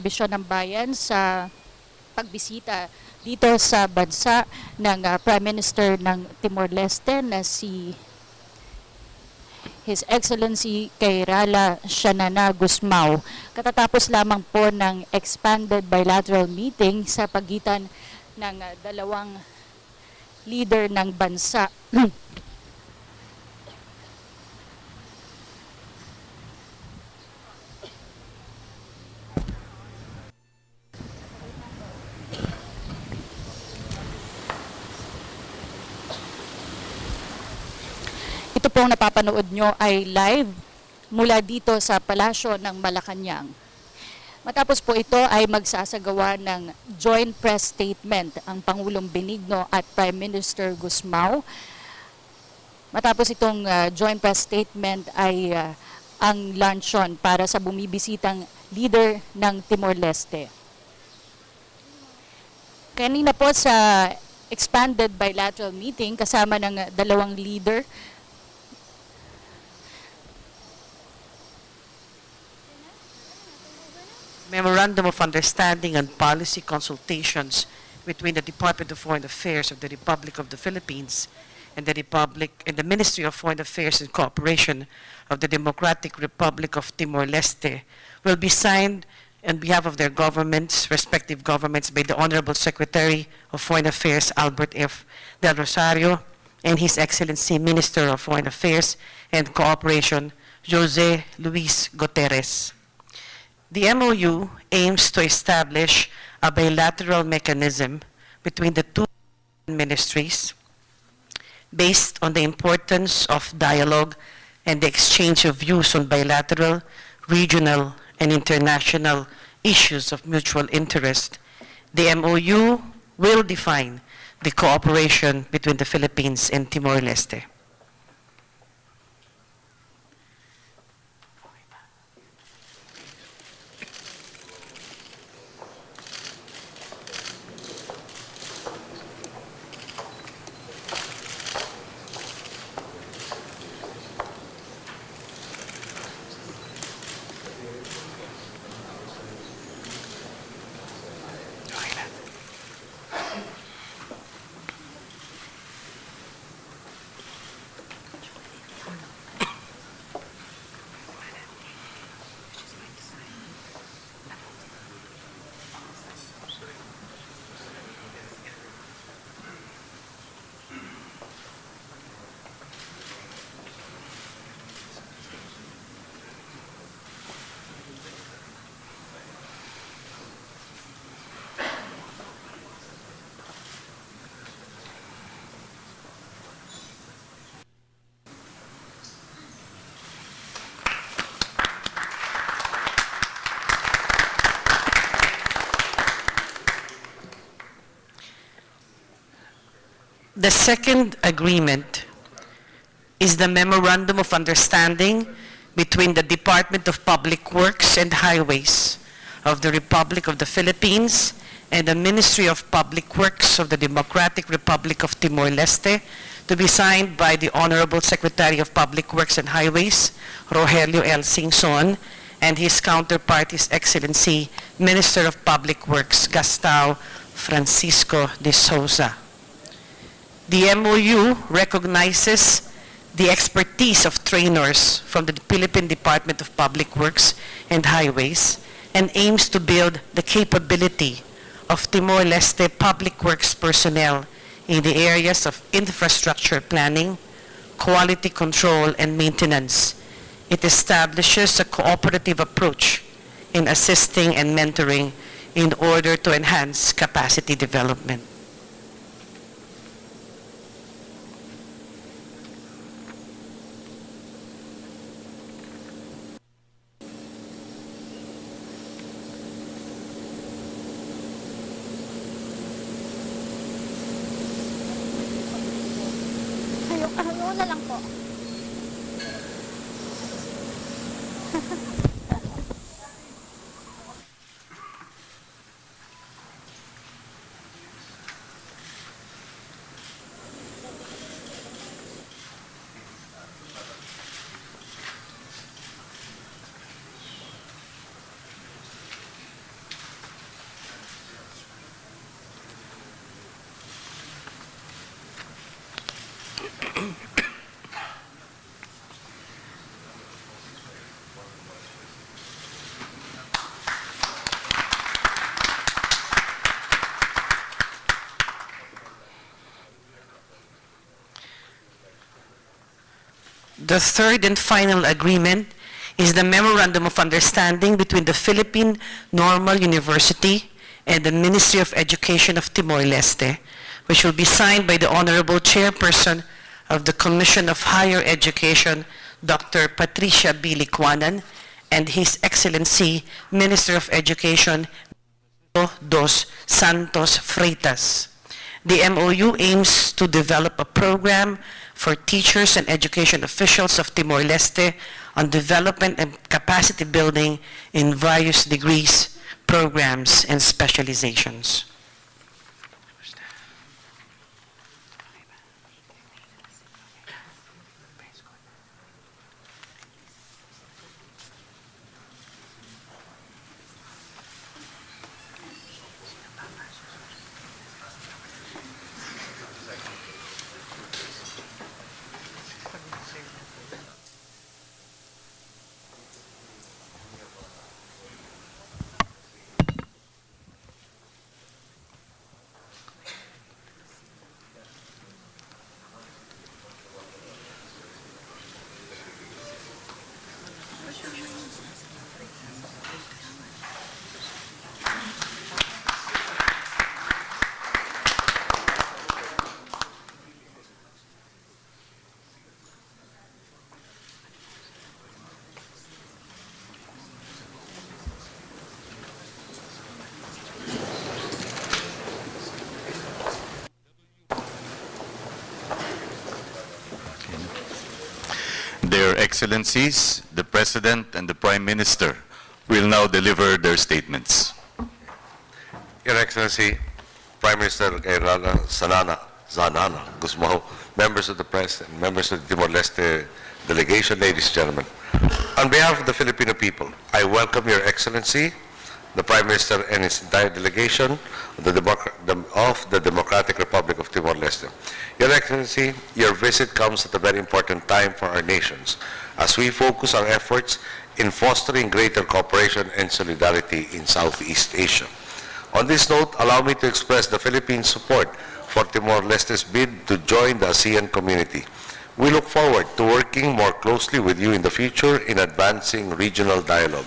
serbisyo ng bayan sa pagbisita dito sa bansa ng Prime Minister ng Timor Leste na si His Excellency kay Xanana Gusmão. Katatapos lamang po ng expanded bilateral meeting sa pagitan ng dalawang leader ng bansa. Ito pong napapanood nyo ay live mula dito sa Palasyo ng Malacanang. Matapos po ito ay magsasagawa ng joint press statement ang Pangulong Benigno at Prime Minister Gusmão. Matapos itong joint press statement ay ang luncheon para sa bumibisitang leader ng Timor Leste. Kanina po sa expanded bilateral meeting kasama ng dalawang leader, Memorandum of Understanding and Policy Consultations between the Department of Foreign Affairs of the Republic of the Philippines and the Ministry of Foreign Affairs and Cooperation of the Democratic Republic of Timor-Leste will be signed on behalf of their governments, respective governments, by the Honorable Secretary of Foreign Affairs Albert F. Del Rosario and His Excellency Minister of Foreign Affairs and Cooperation Jose Luis Guterres. The MOU aims to establish a bilateral mechanism between the two ministries based on the importance of dialogue and the exchange of views on bilateral, regional, and international issues of mutual interest. The MOU will define the cooperation between the Philippines and Timor-Leste. The second agreement is the Memorandum of Understanding between the Department of Public Works and Highways of the Republic of the Philippines and the Ministry of Public Works of the Democratic Republic of Timor-Leste, to be signed by the Honorable Secretary of Public Works and Highways, Rogelio L. Singson, and his counterpart, His Excellency Minister of Public Works, Gastao Francisco de Souza. The MOU recognizes the expertise of trainers from the Philippine Department of Public Works and Highways and aims to build the capability of Timor-Leste public works personnel in the areas of infrastructure planning, quality control, and maintenance. It establishes a cooperative approach in assisting and mentoring in order to enhance capacity development. Ano na lang po. The third and final agreement is the Memorandum of Understanding between the Philippine Normal University and the Ministry of Education of Timor Leste, which will be signed by the Honorable Chairperson of the Commission of Higher Education, Dr. Patricia B. Licuanan, and His Excellency Minister of Education, Dos Santos Freitas. The MOU aims to develop a program for teachers and education officials of Timor-Leste on development and capacity building in various degrees, programs, and specializations. Their Excellencies, the President and the Prime Minister will now deliver their statements. Your Excellency, Prime Minister Xanana Gusmão, members of the press and members of the Timor-Leste delegation, ladies and gentlemen. On behalf of the Filipino people, I welcome Your Excellency, the Prime Minister and his entire delegation of the Democratic Republic of Timor-Leste. Your Excellency, your visit comes at a very important time for our nations as we focus our efforts in fostering greater cooperation and solidarity in Southeast Asia. On this note, allow me to express the Philippines' support for Timor-Leste's bid to join the ASEAN community. We look forward to working more closely with you in the future in advancing regional dialogue,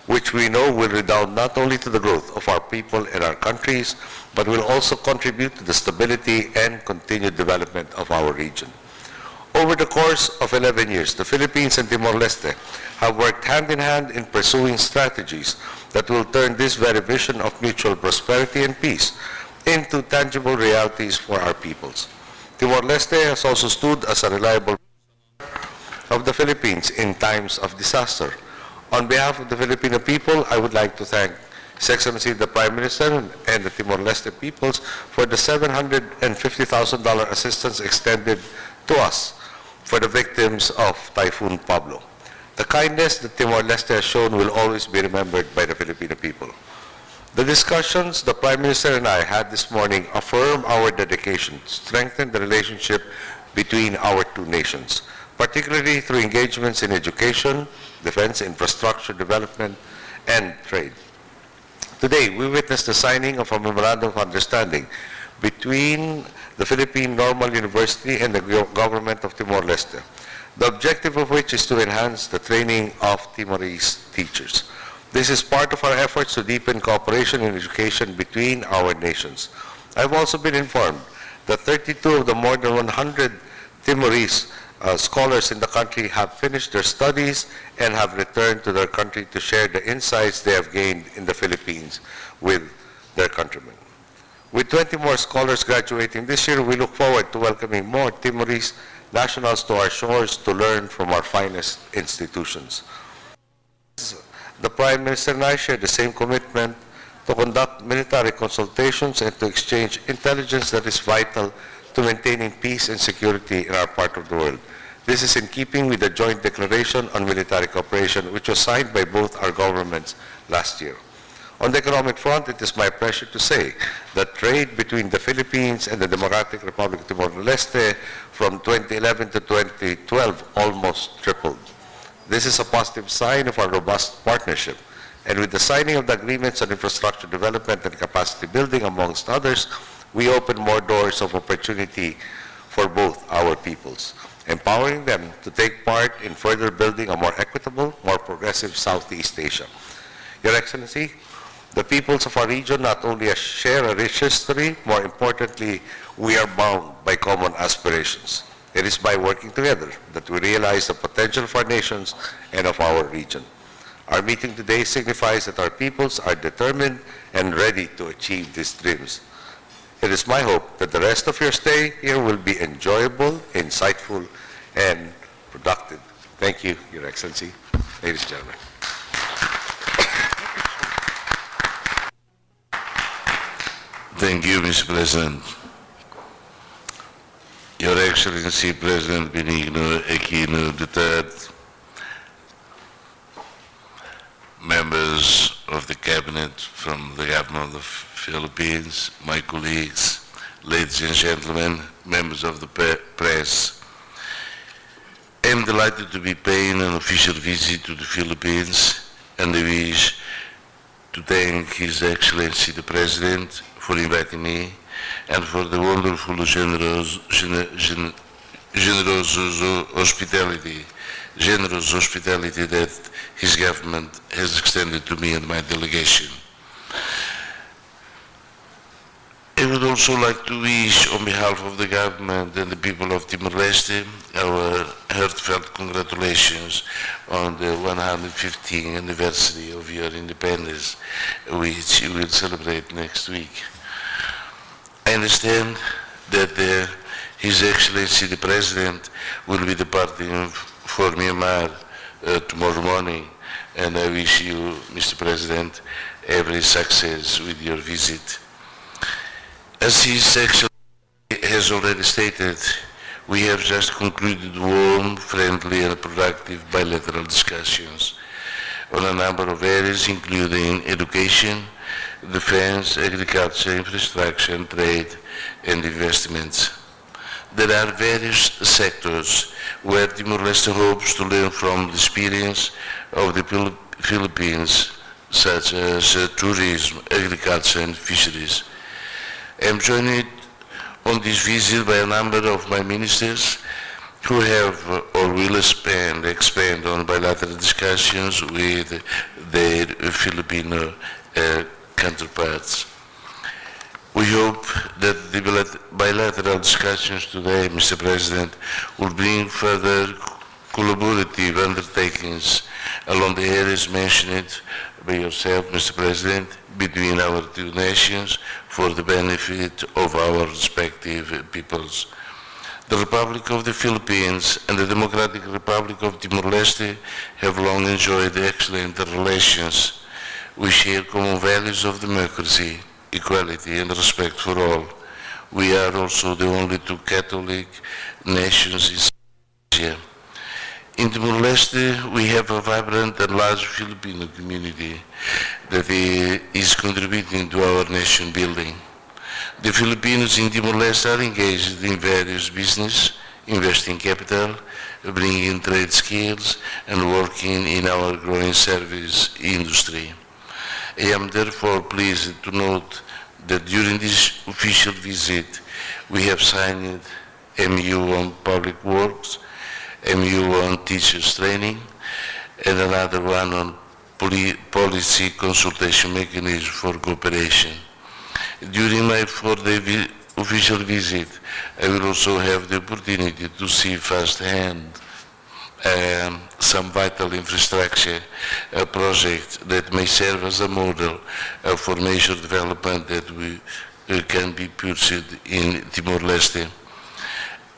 which we know will redound not only to the growth of our people and our countries, but will also contribute to the stability and continued development of our region. Over the course of 11 years, the Philippines and Timor-Leste have worked hand in hand in pursuing strategies that will turn this very vision of mutual prosperity and peace into tangible realities for our peoples. Timor-Leste has also stood as a reliable of the Philippines in times of disaster. On behalf of the Filipino people, I would like to thank His Excellency the Prime Minister and the Timor-Leste peoples for the $750,000 assistance extended to us for the victims of Typhoon Pablo. The kindness that Timor-Leste has shown will always be remembered by the Filipino people. The discussions the Prime Minister and I had this morning affirm our dedication to strengthen the relationship between our two nations, particularly through engagements in education, defense, infrastructure development, and trade. Today, we witnessed the signing of a Memorandum of Understanding between the Philippine Normal University and the government of Timor-Leste, the objective of which is to enhance the training of Timorese teachers. This is part of our efforts to deepen cooperation in education between our nations. I've also been informed that 32 of the more than 100 Timorese scholars in the country have finished their studies and have returned to their country to share the insights they have gained in the Philippines with their countrymen. With 20 more scholars graduating this year, we look forward to welcoming more Timorese nationals to our shores to learn from our finest institutions. The Prime Minister and I share the same commitment to conduct military consultations and to exchange intelligence that is vital to maintaining peace and security in our part of the world. This is in keeping with the joint declaration on military cooperation, which was signed by both our governments last year. On the economic front, it is my pleasure to say that trade between the Philippines and the Democratic Republic of Timor-Leste from 2011 to 2012 almost tripled. This is a positive sign of our robust partnership. And with the signing of the agreements on infrastructure development and capacity building, amongst others, we open more doors of opportunity for both our peoples. empowering them to take part in further building a more equitable, more progressive Southeast Asia. Your Excellency, the peoples of our region not only share a rich history, more importantly, we are bound by common aspirations. It is by working together that we realize the potential of our nations and of our region. Our meeting today signifies that our peoples are determined and ready to achieve these dreams. It is my hope that the rest of your stay here will be enjoyable, insightful, and productive. Thank you, Your Excellency. Ladies and gentlemen. Thank you, Mr. President. Your Excellency, President Benigno Aquino III, members of the Cabinet from the Government of the Philippines, my colleagues, ladies and gentlemen, members of the press, I am delighted to be paying an official visit to the Philippines, and I wish to thank His Excellency the President for inviting me and for the wonderful, generous hospitality that his government has extended to me and my delegation. I would also like to wish, on behalf of the government and the people of Timor Leste, our heartfelt congratulations on the 115th anniversary of your independence, which you will celebrate next week. I understand that His Excellency the President will be departing for Myanmar tomorrow morning, and I wish you, Mr. President, every success with your visit. As His Excellency has already stated, we have just concluded warm, friendly and productive bilateral discussions on a number of areas, including education, defense, agriculture, infrastructure, and trade and investments. There are various sectors where Timor-Leste hopes to learn from the experience of the Philippines, such as tourism, agriculture, and fisheries. I am joined on this visit by a number of my ministers who have or will expand on bilateral discussions with their Filipino counterparts. We hope that the bilateral discussions today, Mr. President, will bring further collaborative undertakings along the areas mentioned by yourself, Mr. President, between our two nations for the benefit of our respective peoples. The Republic of the Philippines and the Democratic Republic of Timor-Leste have long enjoyed excellent relations. We share common values of democracy, equality, and respect for all. We are also the only two Catholic nations in Asia. In Timor-Leste, we have a vibrant and large Filipino community that is contributing to our nation building. The Filipinos in Timor-Leste are engaged in various business, investing capital, bringing trade skills, and working in our growing service industry. I am therefore pleased to note that during this official visit, we have signed MU on Public Works, MU on Teachers Training, and another one on Policy Consultation Mechanism for Cooperation. During my 4-day official visit, I will also have the opportunity to see firsthand some vital infrastructure projects that may serve as a model for major development that can be pursued in Timor-Leste.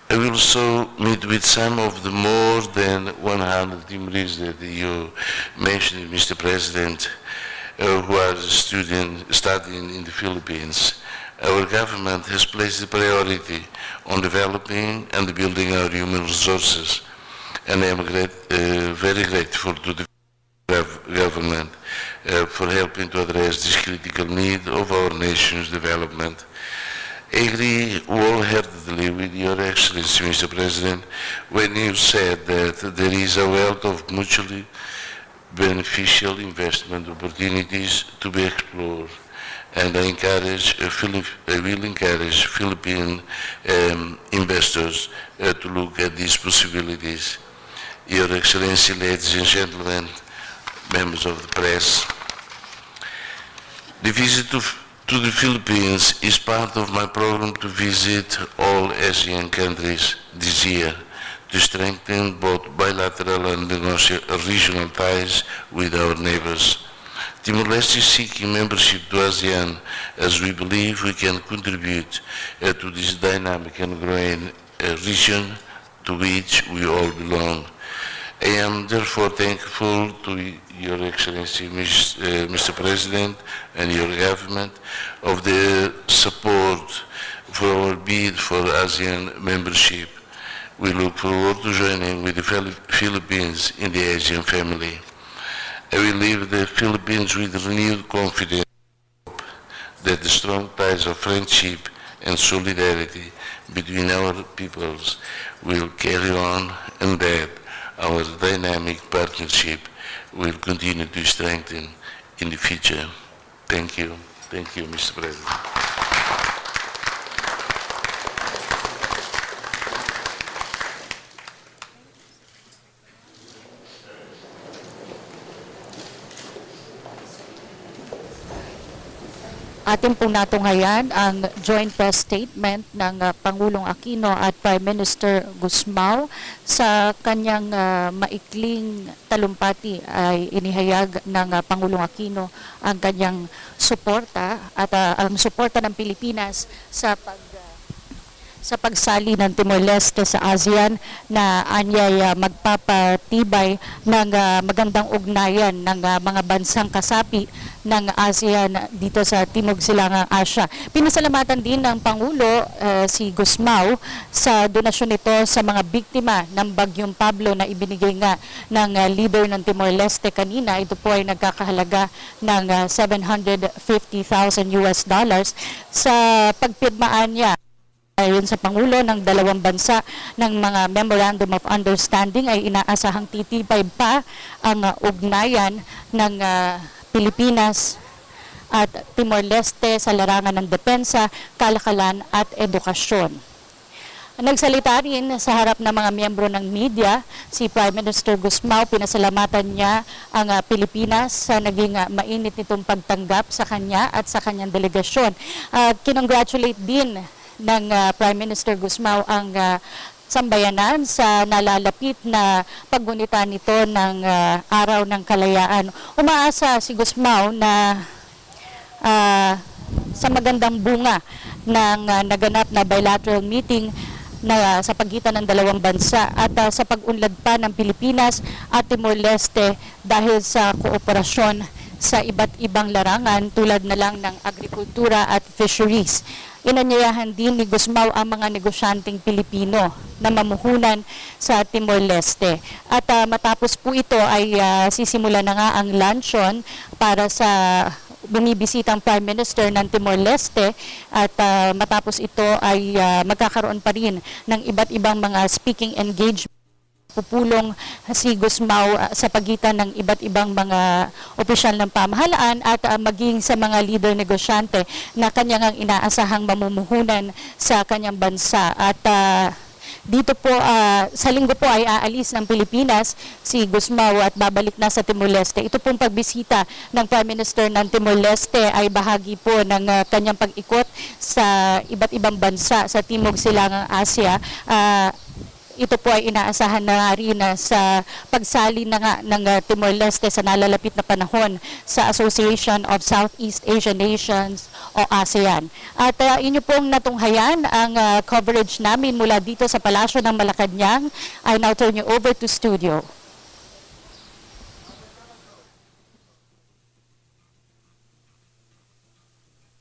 I will also meet with some of the more than 100 Timorese that you mentioned, Mr. President, who are studying in the Philippines. Our government has placed the priority on developing and building our human resources, and I am very grateful to the government for helping to address this critical need of our nation's development. I agree wholeheartedly with Your Excellency, Mr. President, when you said that there is a wealth of mutually beneficial investment opportunities to be explored and I will encourage Philippine investors to look at these possibilities. Your Excellency, ladies and gentlemen, members of the press, the visit to the Philippines is part of my program to visit all ASEAN countries this year to strengthen both bilateral and regional ties with our neighbors. Timor-Leste is seeking membership to ASEAN as we believe we can contribute to this dynamic and growing region to which we all belong. I am therefore thankful to Your Excellency, Mr. President, and your government of the support for our bid for ASEAN membership. We look forward to joining with the Philippines in the ASEAN family. I will leave the Philippines with renewed confidence that the strong ties of friendship and solidarity between our peoples will carry on and that our dynamic partnership will continue to strengthen in the future. Thank you. Thank you, Mr. President. Atin pong natunghayan ang joint press statement ng Pangulong Aquino at Prime Minister Gusmão. Sa kanyang maikling talumpati ay inihayag ng Pangulong Aquino ang kanyang suporta at ang suporta ng Pilipinas sa pagsali ng Timor Leste sa ASEAN na anyay magpapatibay ng magandang ugnayan ng mga bansang kasapi ng ASEAN dito sa Timog Silangang Asya. Pinasalamatan din ng Pangulo si Gusmão sa donasyon nito sa mga biktima ng Bagyong Pablo na ibinigay nga ng leader ng Timor Leste kanina. Ito po ay nagkakahalaga ng $750,000 sa pagpirmaan niya. Ayon sa Pangulo ng dalawang bansa ng mga Memorandum of Understanding ay inaasahang titibay pa ang ugnayan ng Pilipinas at Timor Leste sa larangan ng depensa, kalakalan at edukasyon. Nagsalita rin sa harap ng mga miyembro ng media, si Prime Minister Gusmão, pinasalamatan niya ang Pilipinas sa naging mainit nitong pagtanggap sa kanya at sa kanyang delegasyon. Kinongratulate din ng Prime Minister Gusmão ang sambayanan sa nalalapit na paggunita nito ng Araw ng Kalayaan. Umaasa si Gusmão na sa magandang bunga ng naganap na bilateral meeting na sa pagitan ng dalawang bansa at sa pag-unlad pa ng Pilipinas at Timor Leste dahil sa kooperasyon sa iba't ibang larangan tulad na lang ng agrikultura at fisheries. Inanyayahan din ni Gusmão ang mga negosyanteng Pilipino na mamuhunan sa Timor Leste. At matapos po ito ay sisimula na nga ang luncheon para sa bumibisitang Prime Minister ng Timor Leste at matapos ito ay magkakaroon pa rin ng iba't ibang mga speaking engagement. Pupulong si Gusmão sa pagitan ng iba't ibang mga opisyal ng pamahalaan at maging sa mga leader negosyante na kanyang inaasahang mamumuhunan sa kanyang bansa. At dito po, sa linggo po ay aalis ng Pilipinas si Gusmão at babalik na sa Timor Leste. Ito pong pagbisita ng Prime Minister ng Timor Leste ay bahagi po ng kanyang pag-ikot sa iba't ibang bansa sa Timog Silangang Asya. Ito po ay inaasahan na rin sa pagsali na nga ng Timor Leste sa nalalapit na panahon sa Association of Southeast Asian Nations o ASEAN. At inyo pong natunghayan ang coverage namin mula dito sa Palasyo ng Malacanang. I now turn you over to studio.